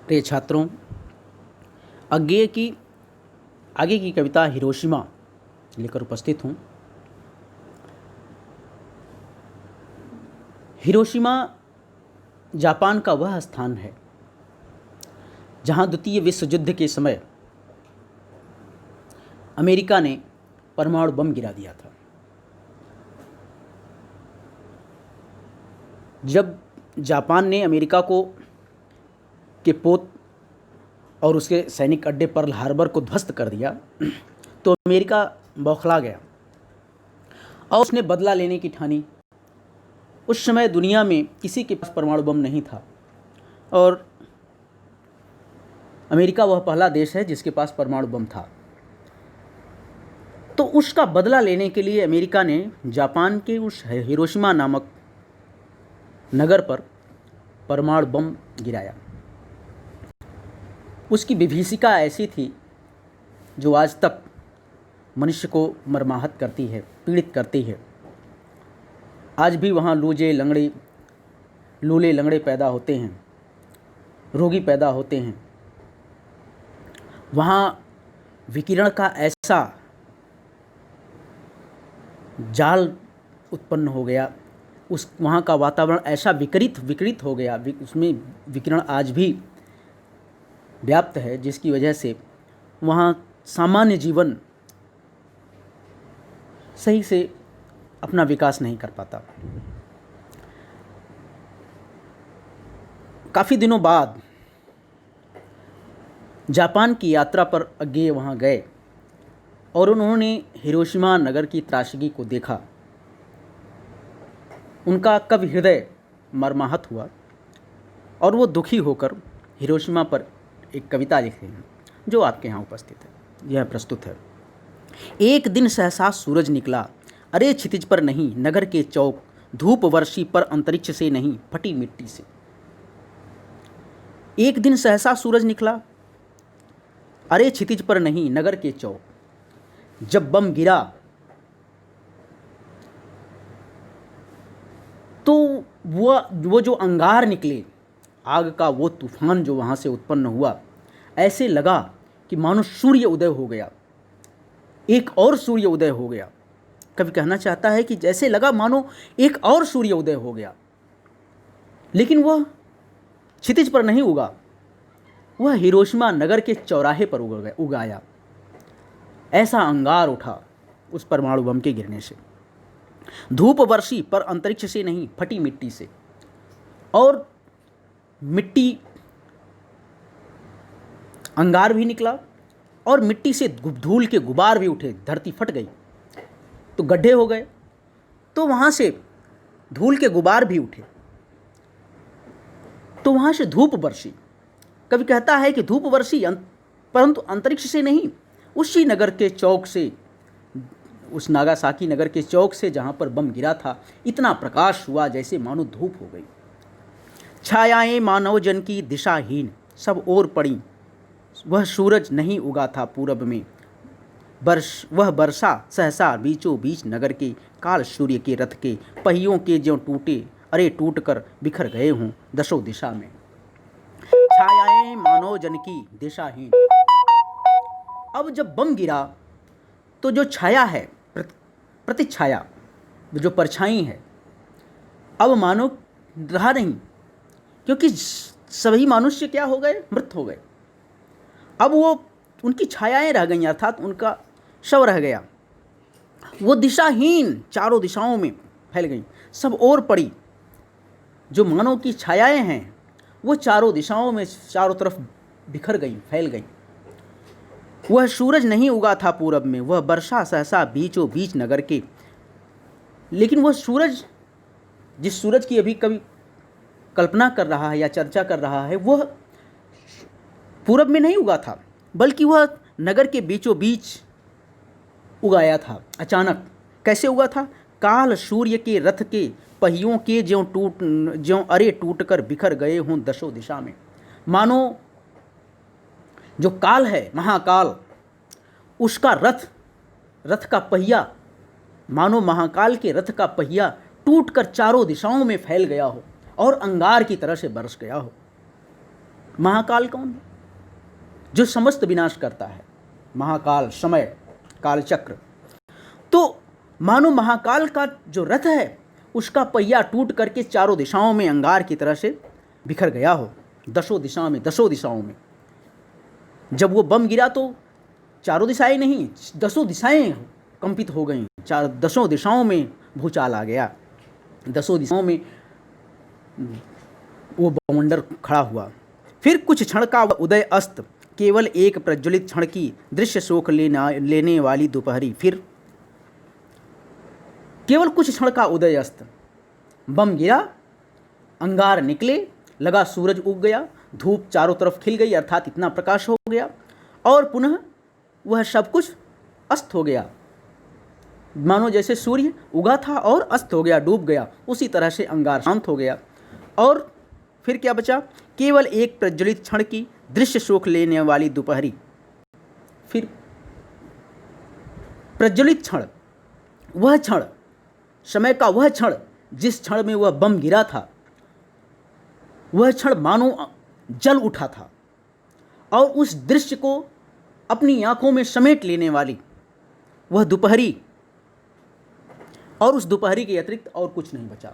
प्रिय छात्रों, आगे की कविता हिरोशिमा लेकर उपस्थित हूँ। हिरोशिमा जापान का वह स्थान है जहाँ द्वितीय विश्व युद्ध के समय अमेरिका ने परमाणु बम गिरा दिया था। जब जापान ने अमेरिका के पोत और उसके सैनिक अड्डे पर्ल हार्बर को ध्वस्त कर दिया तो अमेरिका बौखला गया और उसने बदला लेने की ठानी। उस समय दुनिया में किसी के पास परमाणु बम नहीं था और अमेरिका वह पहला देश है जिसके पास परमाणु बम था। तो उसका बदला लेने के लिए अमेरिका ने जापान के उस हिरोशिमा नामक नगर पर परमाणु बम गिराया। उसकी विभीषिका ऐसी थी जो आज तक मनुष्य को मर्माहत करती है, पीड़ित करती है। आज भी वहाँ लूले लंगड़े पैदा होते हैं, रोगी पैदा होते हैं। वहाँ विकिरण का ऐसा जाल उत्पन्न हो गया, वहाँ का वातावरण ऐसा विकृत हो गया, उसमें विकिरण आज भी व्याप्त है, जिसकी वजह से वहाँ सामान्य जीवन सही से अपना विकास नहीं कर पाता। काफ़ी दिनों बाद जापान की यात्रा पर अज्ञेय वहाँ गए और उन्होंने हिरोशिमा नगर की त्रासदी को देखा। उनका कवि हृदय मर्माहत हुआ और वो दुखी होकर हिरोशिमा पर एक कविता लिखे हैं जो आपके यहाँ उपस्थित है। यह प्रस्तुत है। एक दिन सहसा सूरज निकला, अरे क्षितिज पर नहीं नगर के चौक, धूप वर्षी पर अंतरिक्ष से नहीं फटी मिट्टी से। एक दिन सहसा सूरज निकला, अरे क्षितिज पर नहीं नगर के चौक, जब बम गिरा तो वो जो अंगार निकले, आग का वो तूफान जो वहाँ से उत्पन्न हुआ, ऐसे लगा कि मानो सूर्य उदय हो गया, एक और सूर्य उदय हो गया। कवि कहना चाहता है कि जैसे लगा मानो एक और सूर्य उदय हो गया, लेकिन वह क्षितिज पर नहीं उगा, वह हिरोशिमा नगर के चौराहे पर उगाया। ऐसा अंगार उठा उस परमाणु बम के गिरने से, धूप वर्षी पर अंतरिक्ष से नहीं फटी मिट्टी से। और मिट्टी, अंगार भी निकला और मिट्टी से धूल के गुबार भी उठे, धरती फट गई तो गड्ढे हो गए, तो वहाँ से धूल के गुबार भी उठे, तो वहाँ से धूप वर्षी। कवि कहता है कि धूप वर्षी परंतु अंतरिक्ष से नहीं, उसी नगर के चौक से, उस नागासाकी नगर के चौक से जहाँ पर बम गिरा था, इतना प्रकाश हुआ जैसे मानो धूप हो गई। छायाएं मानव जन की दिशाहीन सब ओर पड़ी, वह सूरज नहीं उगा था पूरब में, वह बरसा सहसा बीचों बीच नगर के, काल सूर्य के रथ के पहियों के ज्यों टूटे, अरे टूट कर बिखर गए हों दशों दिशा में। छायाएं मानव जन की दिशाहीन। अब जब बम गिरा तो जो छाया है, प्रतिछाया, जो परछाई है, अब मानो रहा नहीं, क्योंकि सभी मनुष्य क्या हो गए, मृत हो गए। अब वो उनकी छायाएं रह गईं, अर्थात उनका शव रह गया। वो दिशाहीन चारों दिशाओं में फैल गई, सब ओर पड़ी। जो मानव की छायाएं हैं वो चारों दिशाओं में चारों तरफ बिखर गई, फैल गई। वह सूरज नहीं उगा था पूरब में, वह बरसा सहसा बीचों बीच नगर के। लेकिन वह सूरज, जिस सूरज की अभी कभी कल्पना कर रहा है या चर्चा कर रहा है, वह पूरब में नहीं उगा था, बल्कि वह नगर के बीचों बीच उगाया था। अचानक कैसे उगा था? काल सूर्य के रथ के पहियों के ज्यों अरे टूट कर बिखर गए हों दशों दिशा में। मानो जो काल है, महाकाल, उसका रथ का पहिया, मानो महाकाल के रथ का पहिया टूट कर चारों दिशाओं में फैल गया हो और अंगार की तरह से बरस गया हो। महाकाल कौन है? जो समस्त विनाश करता है। महाकाल, समय, कालचक्र। तो मानो महाकाल का जो रथ है उसका पहिया टूट करके चारों दिशाओं में अंगार की तरह से बिखर गया हो, दसों दिशाओं में। जब वो बम गिरा तो चारों दिशाएं नहीं, दसों दिशाएं कंपित हो गईं। दसों दिशाओं में भूचाल आ गया, दसों दिशाओं में वो बवंडर खड़ा हुआ। फिर कुछ क्षण का उदय अस्त, केवल एक प्रज्वलित क्षण की दृश्य शोक लेने वाली दोपहरी। फिर केवल कुछ क्षण का उदय अस्त, बम गिरा, अंगार निकले, लगा सूरज उग गया, धूप चारों तरफ खिल गई, अर्थात इतना प्रकाश हो गया, और पुनः वह सब कुछ अस्त हो गया। मानो जैसे सूर्य उगा था और अस्त हो गया, डूब गया, उसी तरह से अंगार शांत हो गया। और फिर क्या बचा? केवल एक प्रज्वलित क्षण की दृश्य शोक लेने वाली दोपहरी। फिर प्रज्वलित क्षण, वह क्षण, समय का वह क्षण जिस क्षण में वह बम गिरा था, वह क्षण मानो जल उठा था, और उस दृश्य को अपनी आंखों में समेट लेने वाली वह दोपहरी, और उस दोपहरी के अतिरिक्त और कुछ नहीं बचा।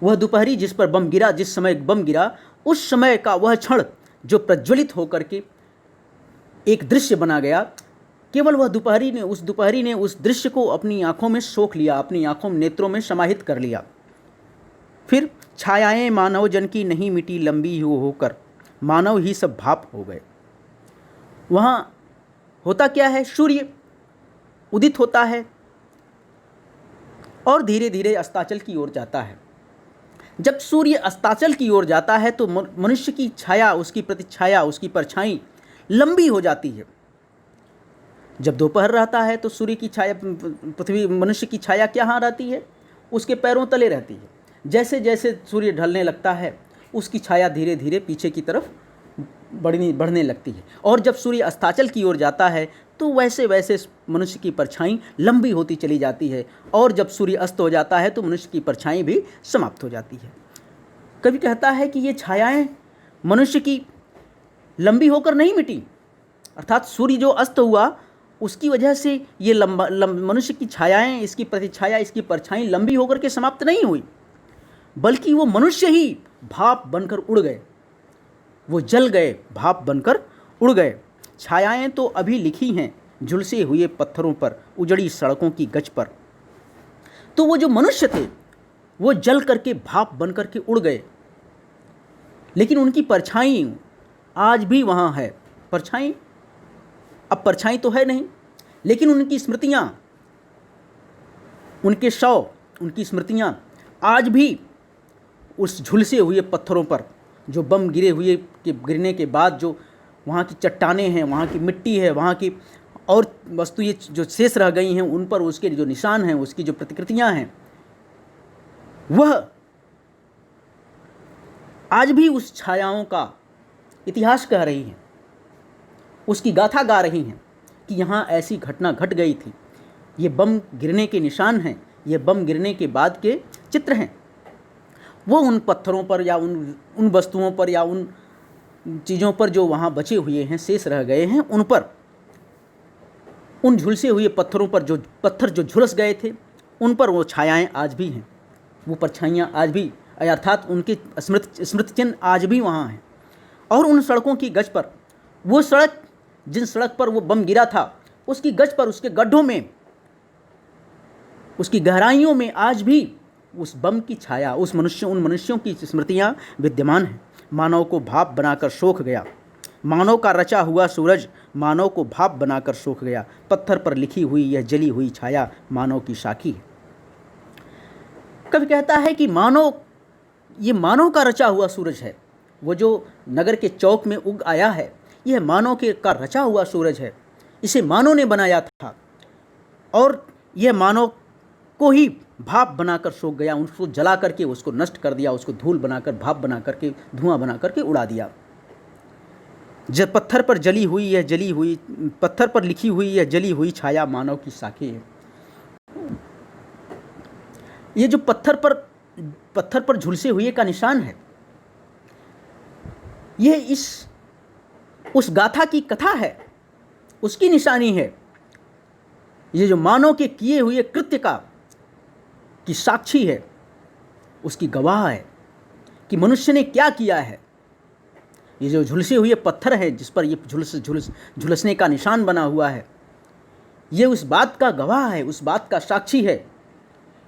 वह दोपहरी जिस पर बम गिरा, जिस समय बम गिरा, उस समय का वह क्षण जो प्रज्वलित होकर के एक दृश्य बना गया, केवल वह उस दोपहरी ने उस दृश्य को अपनी आंखों में सोख लिया, अपनी आंखों में, नेत्रों में समाहित कर लिया। फिर छायाएं मानव जन की नहीं मिटी लंबी होकर, मानव ही सब भाप हो गए। वहाँ होता क्या है? सूर्य उदित होता है और धीरे धीरे अस्ताचल की ओर जाता है। जब सूर्य अस्ताचल की ओर जाता है तो मनुष्य की छाया, उसकी प्रतिछाया, उसकी परछाई लंबी हो जाती है। जब दोपहर रहता है तो सूर्य की छाया, मनुष्य की छाया कहाँ रहती है? उसके पैरों तले रहती है। जैसे जैसे सूर्य ढलने लगता है उसकी छाया धीरे धीरे पीछे की तरफ बढ़ने लगती है, और जब सूर्य अस्ताचल की ओर जाता है तो वैसे वैसे मनुष्य की परछाई लंबी होती चली जाती है, और जब सूर्य अस्त हो जाता है तो मनुष्य की परछाई भी समाप्त हो जाती है। कवि कहता है कि ये छायाएं मनुष्य की लंबी होकर नहीं मिटी, अर्थात सूर्य जो अस्त हुआ उसकी वजह से ये मनुष्य की छायाएं, इसकी प्रतिछाया, इसकी परछाई लंबी होकर के समाप्त नहीं हुई, बल्कि वो मनुष्य ही भाप बनकर उड़ गए, वो जल गए, भाप बनकर उड़ गए। छायाएं तो अभी लिखी हैं झुलसे हुए पत्थरों पर, उजड़ी सड़कों की गज पर। तो वो जो मनुष्य थे वो जल करके, भाप बन करके उड़ गए, लेकिन उनकी परछाई आज भी वहाँ है। परछाई, अब परछाई तो है नहीं, लेकिन उनकी स्मृतियाँ, उनके शव, उनकी स्मृतियाँ आज भी उस झुलसे हुए पत्थरों पर, जो बम गिरने के बाद जो वहाँ की चट्टानें हैं, वहाँ की मिट्टी है, वहाँ की और वस्तु ये जो शेष रह गई हैं, उन पर उसके जो निशान हैं, उसकी जो प्रतिकृतियाँ हैं, वह आज भी उस छायाओं का इतिहास कह रही हैं, उसकी गाथा गा रही हैं कि यहाँ ऐसी घटना घट गई थी। ये बम गिरने के निशान हैं, ये बम गिरने के बाद के चित्र हैं। वो उन पत्थरों पर या उन वस्तुओं पर या उन चीज़ों पर जो वहाँ बचे हुए हैं, शेष रह गए हैं, उन पर, उन झुलसे हुए पत्थरों पर, जो पत्थर जो झुलस गए थे, उन पर वो छायाएं आज भी हैं, वो परछाइयाँ आज भी, अर्थात उनके स्मृति चिन्ह आज भी वहाँ हैं। और उन सड़कों की गज पर, वो सड़क, जिन सड़क पर वो बम गिरा था, उसकी गज पर, उसके गड्ढों में, उसकी गहराइयों में आज भी उस बम की छाया, उन मनुष्यों की स्मृतियाँ विद्यमान हैं। मानव को भाप बनाकर सोख गया, मानव का रचा हुआ सूरज मानव को भाप बनाकर सोख गया। पत्थर पर लिखी हुई यह जली हुई छाया मानव की साखी है। कवि कहता है कि ये मानव का रचा हुआ सूरज है। वो जो नगर के चौक में उग आया है, यह मानव का रचा हुआ सूरज है। इसे मानव ने बनाया था, और यह मानव को ही भाप बनाकर सोख गया, उसको जला करके उसको नष्ट कर दिया, उसको धूल बनाकर, भाप बना करके, धुआं बना करके उड़ा दिया। जब पत्थर पर पत्थर पर लिखी हुई यह जली हुई छाया मानव की साखी है। ये जो पत्थर पर झुलसे हुए का निशान है, ये उस गाथा की कथा है, उसकी निशानी है। ये जो मानव के किए हुए कृत्य की साक्षी है, उसकी गवाह है कि मनुष्य ने क्या किया है। ये जो झुलसे हुए पत्थर है जिस पर ये झुलसने का निशान बना हुआ है, ये उस बात का गवाह है, उस बात का साक्षी है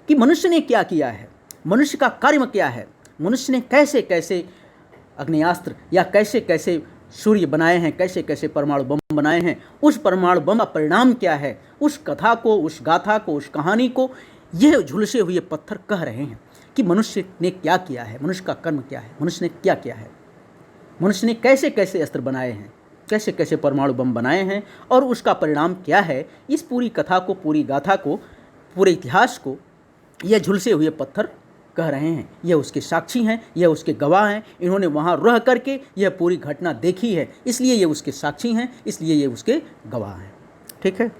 कि मनुष्य ने क्या किया है, मनुष्य का कर्म क्या है, मनुष्य ने कैसे कैसे अग्नेयास्त्र या कैसे कैसे सूर्य बनाए हैं, कैसे कैसे परमाणु बम बनाए हैं। उस परमाणु बम का परिणाम क्या है, उस कथा को, उस गाथा को, उस कहानी को यह झुलसे हुए पत्थर कह रहे हैं कि मनुष्य ने क्या किया है, मनुष्य का कर्म क्या है, मनुष्य ने क्या किया है, मनुष्य ने कैसे कैसे अस्त्र बनाए हैं, कैसे कैसे परमाणु बम बनाए हैं और उसका परिणाम क्या है। इस पूरी कथा को, पूरी गाथा को, पूरे इतिहास को यह झुलसे हुए पत्थर कह रहे हैं। यह उसके साक्षी हैं, यह उसके गवाह हैं। इन्होंने वहाँ रह करके यह पूरी घटना देखी है, इसलिए ये उसके साक्षी हैं, इसलिए ये उसके गवाह हैं। ठीक है।